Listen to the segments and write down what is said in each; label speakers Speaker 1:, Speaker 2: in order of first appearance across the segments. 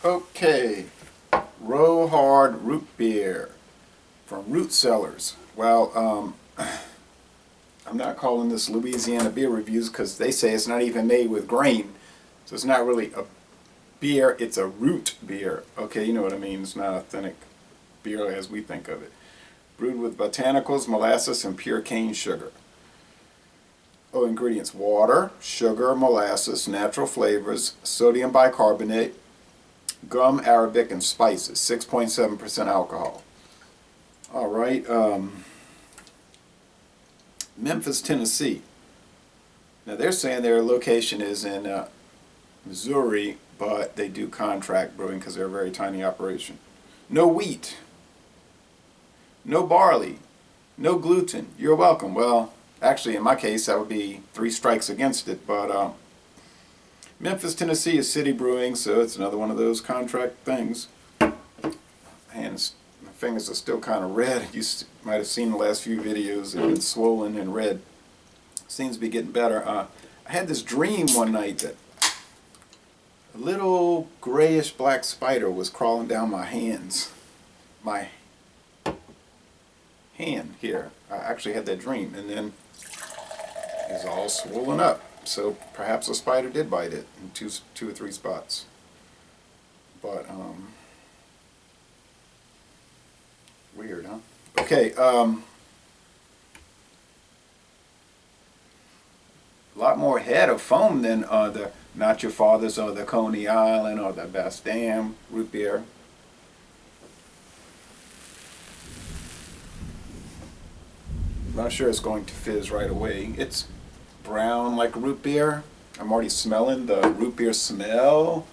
Speaker 1: Okay, Row Hard Root Beer from Root Cellars. Well, I'm not calling this Louisiana Beer Reviews because they say it's not even made with grain. So it's not really a beer, it's a root beer. Okay, you know what I mean. It's not authentic beer as we think of it. Brewed with botanicals, molasses, and pure cane sugar. Oh, ingredients: water, sugar, molasses, natural flavors, sodium bicarbonate, gum, arabic, and spices. 6.7% alcohol. All right. Memphis, Tennessee. Now they're saying their location is in Missouri, but they do contract brewing because they're a very tiny operation. No wheat. No barley. No gluten. You're welcome. Well, actually, in my case, that would be 3 strikes against it, but Memphis, Tennessee is city brewing, so it's another one of those contract things. Hands, my fingers are still kind of red. You might have seen the last few videos. They've been swollen and red. Seems to be getting better. I had this dream one night that a little grayish black spider was crawling down my hands. My hand here. I actually had that dream, and then it's all swollen up. So perhaps a spider did bite it in two or three spots. But weird, huh? Okay. A lot more head of foam than the Not Your Father's or the Coney Island or the Bastam root beer. I'm not sure it's going to fizz right away. It's brown like root beer. I'm already smelling the root beer smell.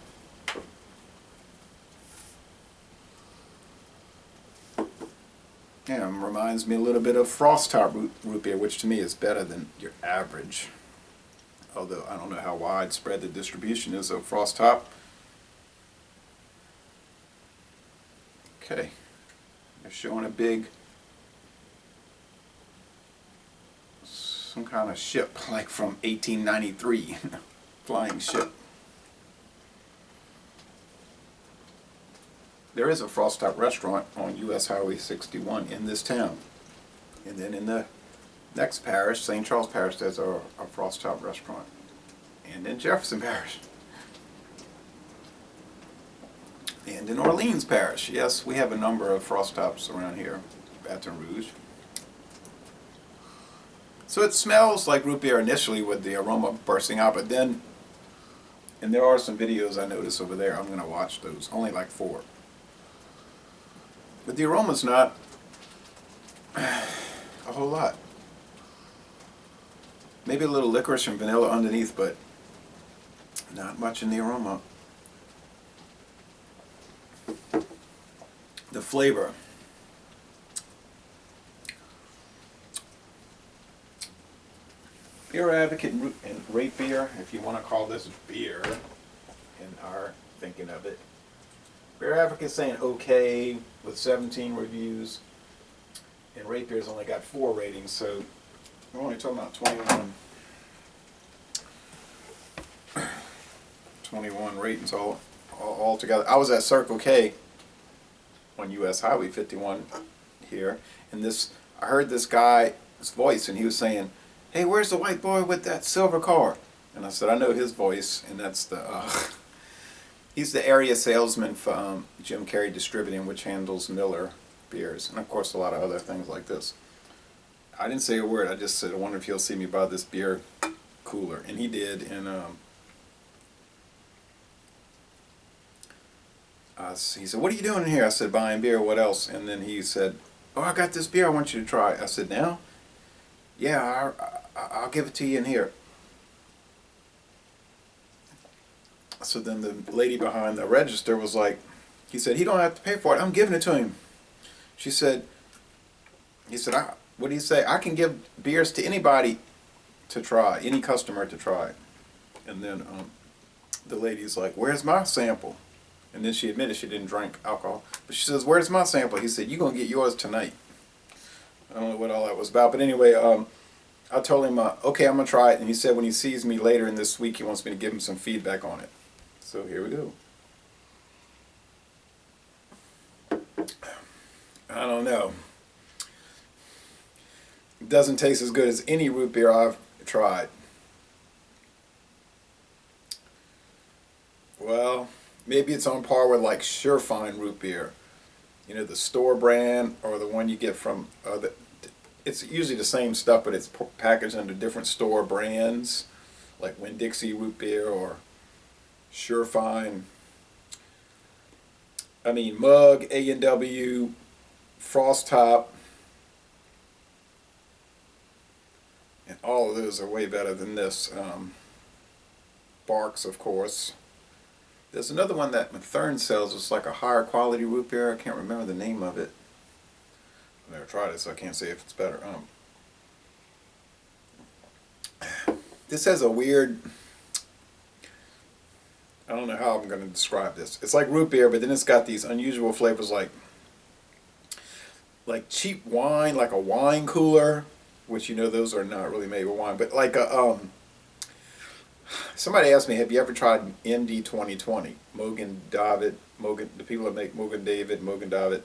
Speaker 1: Yeah, it reminds me a little bit of Frost Top root beer, which to me is better than your average. Although I don't know how widespread the distribution is of Frost Top. Okay, they're showing a big, some kind of ship, like from 1893, flying ship. There is a Frost Top restaurant on US Highway 61 in this town. And then in the next parish, St. Charles Parish, there's a Frost Top restaurant. And in Jefferson Parish. And in Orleans Parish. Yes, we have a number of Frost Tops around here. Baton Rouge. So it smells like root beer initially with the aroma bursting out, but then, and there are some videos I noticed over there, I'm going to watch those, only like 4. But the aroma's not a whole lot. Maybe a little licorice and vanilla underneath, but not much in the aroma. The flavor. Beer Advocate and RateBeer, if you want to call this beer in our thinking of it. Beer Advocate saying okay with 17 reviews, and RateBeer's only got 4 ratings, so we're only talking about 21 ratings all together. I was at Circle K on US Highway 51 here, and I heard this guy's voice, and he was saying, "Hey, where's the white boy with that silver car?" And I said, I know his voice, and that's he's the area salesman for Jim Carrey Distributing, which handles Miller beers, and of course a lot of other things like this. I didn't say a word, I just said, I wonder if he'll see me buy this beer cooler, and he did, and he said, "What are you doing in here?" I said, "Buying beer, what else?" And then he said, "Oh, I got this beer I want you to try." I said, "Now?" "Yeah, I'll give it to you in here." So then the lady behind the register was like, he said, "He don't have to pay for it, I'm giving it to him." He said, "What do you say? I can give beers to anybody to try, any customer to try." And then the lady's like, "Where's my sample?" And then she admitted she didn't drink alcohol. But she says, "Where's my sample?" He said, "You're going to get yours tonight." I don't know what all that was about. But anyway, I told him, okay, I'm going to try it. And he said when he sees me later in this week, he wants me to give him some feedback on it. So here we go. I don't know. It doesn't taste as good as any root beer I've tried. Well, maybe it's on par with like Surefine root beer. You know, the store brand or the one you get from, it's usually the same stuff, but it's packaged under different store brands, like Winn-Dixie root beer or Surefine. I mean, Mug, A&W, Frost Top, and all of those are way better than this. Barks, of course. There's another one that Mathern sells. It's like a higher quality root beer. I can't remember the name of it. I've never tried it, so I can't say if it's better. This has a weird, I don't know how I'm going to describe this. It's like root beer, but then it's got these unusual flavors like cheap wine, like a wine cooler, which you know those are not really made with wine, but like a somebody asked me, have you ever tried MD 2020? Mogen David, the people that make Mogen David,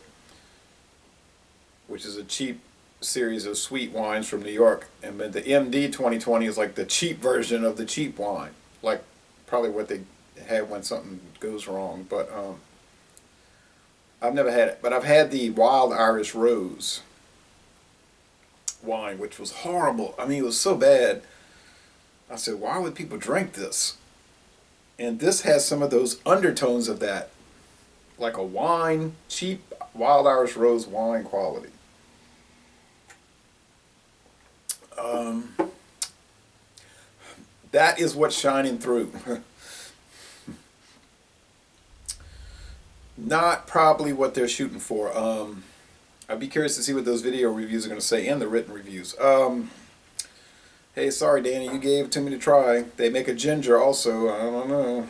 Speaker 1: which is a cheap series of sweet wines from New York. And the MD 2020 is like the cheap version of the cheap wine, like probably what they have when something goes wrong. But I've never had it, but I've had the Wild Irish Rose wine, which was horrible. I mean, it was so bad. I said, why would people drink this? And this has some of those undertones of that, like a wine, cheap Wild Irish Rose wine quality. That is what's shining through. Not probably what they're shooting for. I'd be curious to see what those video reviews are going to say and the written reviews. Hey, sorry, Danny, you gave it to me to try. They make a ginger also. I don't know.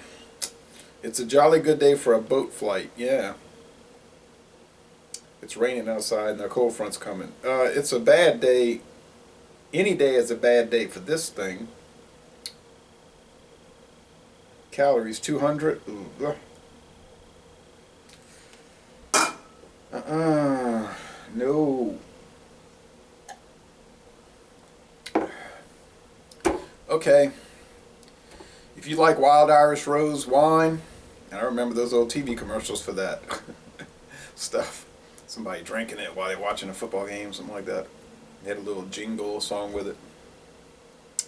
Speaker 1: It's a jolly good day for a boat flight. Yeah. It's raining outside and the cold front's coming. It's a bad day. Any day is a bad day for this thing. Calories 200. No. Okay. If you like Wild Irish Rose wine, and I remember those old TV commercials for that stuff. Somebody drinking it while they're watching a football game, something like that. They had a little jingle song with it.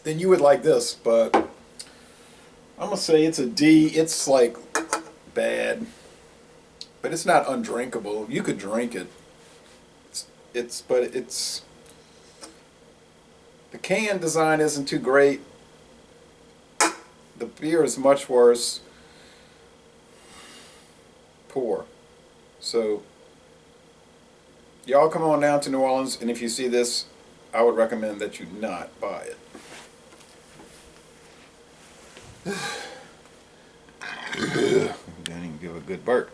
Speaker 1: Then you would like this, but I'm going to say it's a D. It's like bad, but it's not undrinkable. You could drink it. But the can design isn't too great. The beer is much worse. Poor. So y'all come on down to New Orleans, and if you see this, I would recommend that you not buy it. Didn't even give a good burp.